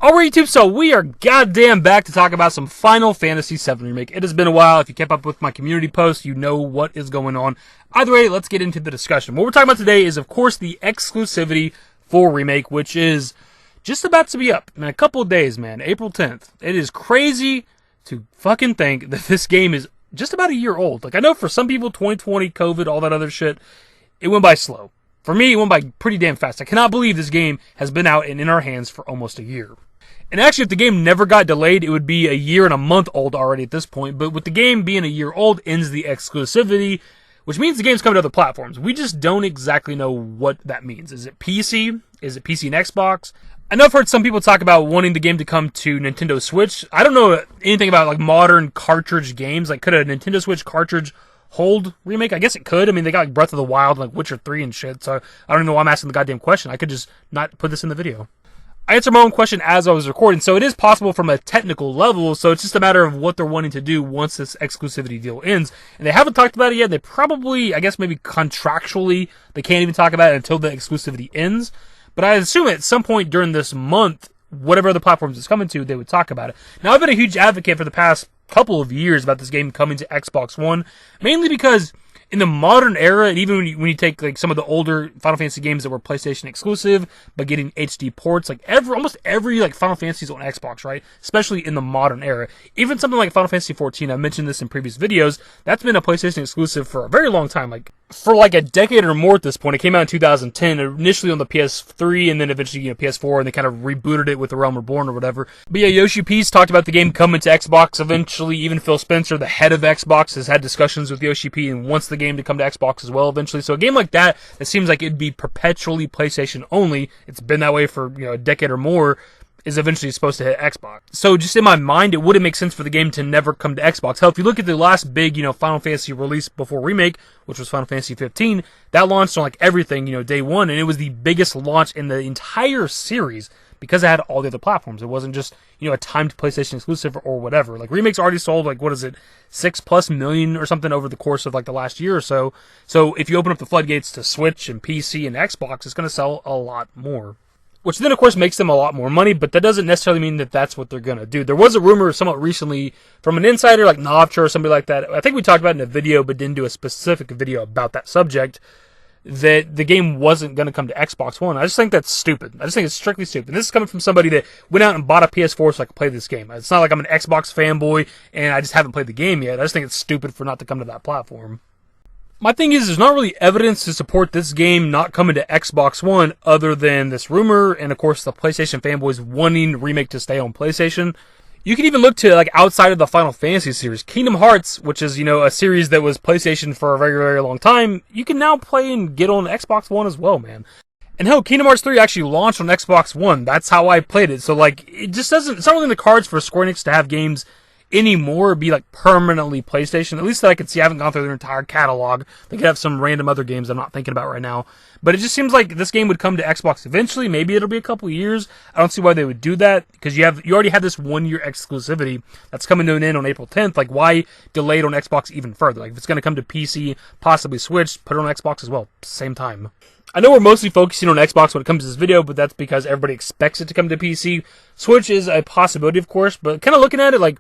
Alright YouTube, so we are goddamn back to talk about some Final Fantasy VII Remake. It has been a while. If you kept up with my community posts, you know what is going on. Either way, let's get into the discussion. What we're talking about today is, of course, the Exclusivity for Remake, which is just about to be up in a couple of days, man. April 10th. It is crazy to fucking think that this game is just about a year old. Like, I know for some people, 2020, COVID, all that other shit, it went by slow. For me, it went by pretty damn fast. I cannot believe this game has been out and in our hands for almost a year. And actually, if the game never got delayed, it would be a year and a month old already at this point. But with the game being a year old, ends the exclusivity, which means the game's coming to other platforms. We just don't exactly know what that means. Is it PC? Is it PC and Xbox? I know I've heard some people talk about wanting the game to come to Nintendo Switch. I don't know anything about like modern cartridge games. Like, could a Nintendo Switch cartridge hold Remake? I guess it could. I mean, they got like Breath of the Wild, like Witcher 3 and shit. So I don't even know why I'm asking the goddamn question. I could just not put this in the video. I answered my own question as I was recording, so it is possible from a technical level, so it's just a matter of what they're wanting to do once this exclusivity deal ends. And they haven't talked about it yet. They probably, I guess maybe contractually, they can't even talk about it until the exclusivity ends. But I assume at some point during this month, whatever other platforms it's coming to, they would talk about it. Now, I've been a huge advocate for the past couple of years about this game coming to Xbox One, mainly because in the modern era, and even when you take like some of the older Final Fantasy games that were PlayStation exclusive, but getting HD ports, like almost every like Final Fantasy is on Xbox, right? Especially in the modern era. Even something like Final Fantasy 14, I mentioned this in previous videos, that's been a PlayStation exclusive for a very long time, like for like a decade or more at this point. It came out in 2010, initially on the PS3, and then eventually, PS4, and they kind of rebooted it with The Realm Reborn or whatever. But yeah, Yoshi P's talked about the game coming to Xbox eventually. Even Phil Spencer, the head of Xbox, has had discussions with Yoshi P and wants the game to come to Xbox as well eventually. So a game like that, it seems like it'd be perpetually PlayStation only. It's been that way for a decade or more, is eventually supposed to hit Xbox. So just in my mind, it wouldn't make sense for the game to never come to Xbox. Hell, if you look at the last big, Final Fantasy release before Remake, which was Final Fantasy 15, that launched on like everything, day one, and it was the biggest launch in the entire series because it had all the other platforms. It wasn't just, a timed PlayStation exclusive or whatever. Like, Remake's already sold, like, 6+ million or something over the course of, like, the last year or so. So if you open up the floodgates to Switch and PC and Xbox, it's going to sell a lot more. Which then, of course, makes them a lot more money, but that doesn't necessarily mean that that's what they're going to do. There was a rumor somewhat recently from an insider like Novcha or somebody like that. I think we talked about it in a video, but didn't do a specific video about that subject, that the game wasn't going to come to Xbox One. I just think that's stupid. I just think it's strictly stupid. And this is coming from somebody that went out and bought a PS4 so I could play this game. It's not like I'm an Xbox fanboy and I just haven't played the game yet. I just think it's stupid for not to come to that platform. My thing is, there's not really evidence to support this game not coming to Xbox One other than this rumor and, of course, the PlayStation fanboys wanting Remake to stay on PlayStation. You can even look to, like, outside of the Final Fantasy series. Kingdom Hearts, which is, a series that was PlayStation for a very, very long time, you can now play and get on Xbox One as well, man. And hell, Kingdom Hearts 3 actually launched on Xbox One. That's how I played it. So, like, it's not really in the cards for Square Enix to have games anymore be like permanently PlayStation. At least that I could see. I haven't gone through their entire catalog. They could have some random other games I'm not thinking about right now. But it just seems like this game would come to Xbox eventually. Maybe it'll be a couple of years. I don't see why they would do that, because you already have this 1-year exclusivity that's coming to an end on April 10th. Like, why delay it on Xbox even further? Like, if it's going to come to PC, possibly Switch, put it on Xbox as well, same time. I know we're mostly focusing on Xbox when it comes to this video, but that's because everybody expects it to come to PC. Switch is a possibility, of course, but kind of looking at it, like,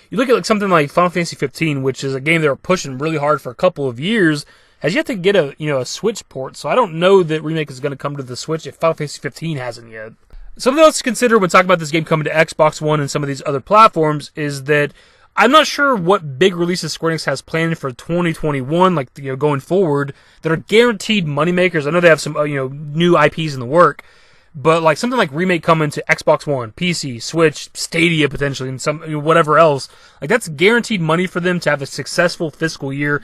you look at like something like Final Fantasy 15, which is a game they were pushing really hard for a couple of years, has yet to get a Switch port. So I don't know that Remake is going to come to the Switch if Final Fantasy 15 hasn't yet. Something else to consider when talking about this game coming to Xbox One and some of these other platforms is that I'm not sure what big releases Square Enix has planned for 2021, like, going forward, that are guaranteed moneymakers. I know they have some, new IPs in the work. But like something like Remake coming to Xbox One, PC, Switch, Stadia potentially, and some whatever else, like that's guaranteed money for them to have a successful fiscal year.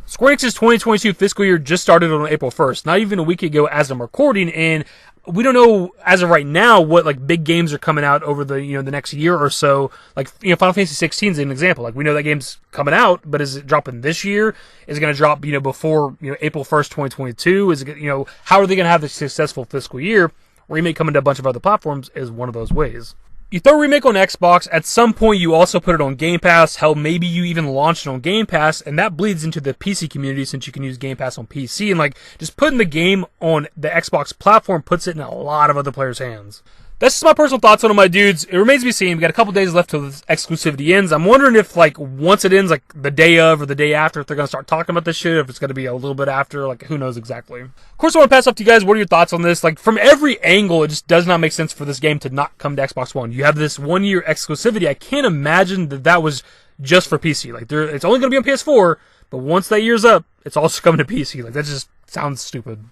Square Enix's 2022 fiscal year just started on April 1st, not even a week ago as I'm recording, and we don't know as of right now what like big games are coming out over the the next year or so. Like Final Fantasy 16 is an example. Like we know that game's coming out, but is it dropping this year? Is it going to drop before April 1st, 2022? Is it how are they going to have a successful fiscal year? Remake coming to a bunch of other platforms is one of those ways. You throw Remake on Xbox, at some point you also put it on Game Pass. Hell, maybe you even launch it on Game Pass, and that bleeds into the PC community since you can use Game Pass on PC. And like, just putting the game on the Xbox platform puts it in a lot of other players' hands. That's just my personal thoughts on it, my dudes. It remains to be seen. We got a couple days left till this exclusivity ends. I'm wondering if, like, once it ends, like, the day of or the day after, if they're going to start talking about this shit, if it's going to be a little bit after, like, who knows exactly. Of course, I want to pass off to you guys. What are your thoughts on this? Like, from every angle, it just does not make sense for this game to not come to Xbox One. You have this 1-year exclusivity. I can't imagine that was just for PC. Like, it's only going to be on PS4, but once that year's up, it's also coming to PC. Like, that just sounds stupid.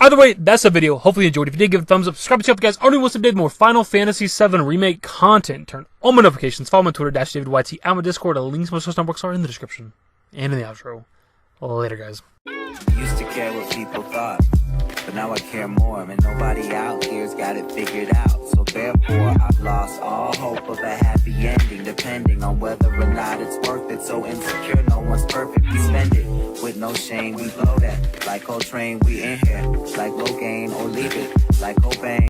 Either way, that's the video. Hopefully you enjoyed. If you did, give it a thumbs up. Subscribe to the channel if you guys already want to update more Final Fantasy VII Remake content. Turn on my notifications. Follow me on Twitter, #DavidYT. I'm on Discord. A links to my social networks are in the description and in the outro. Later, guys. Used to care what people thought, but now I care more. And nobody out here's got it figured out. So therefore, I've lost all hope of a happy ending, depending on whether or not it's worth it. So insecure, no one's perfect. We spend it with no shame. We blow that like Coltrane. We in here like Logain or leave it like Cobain.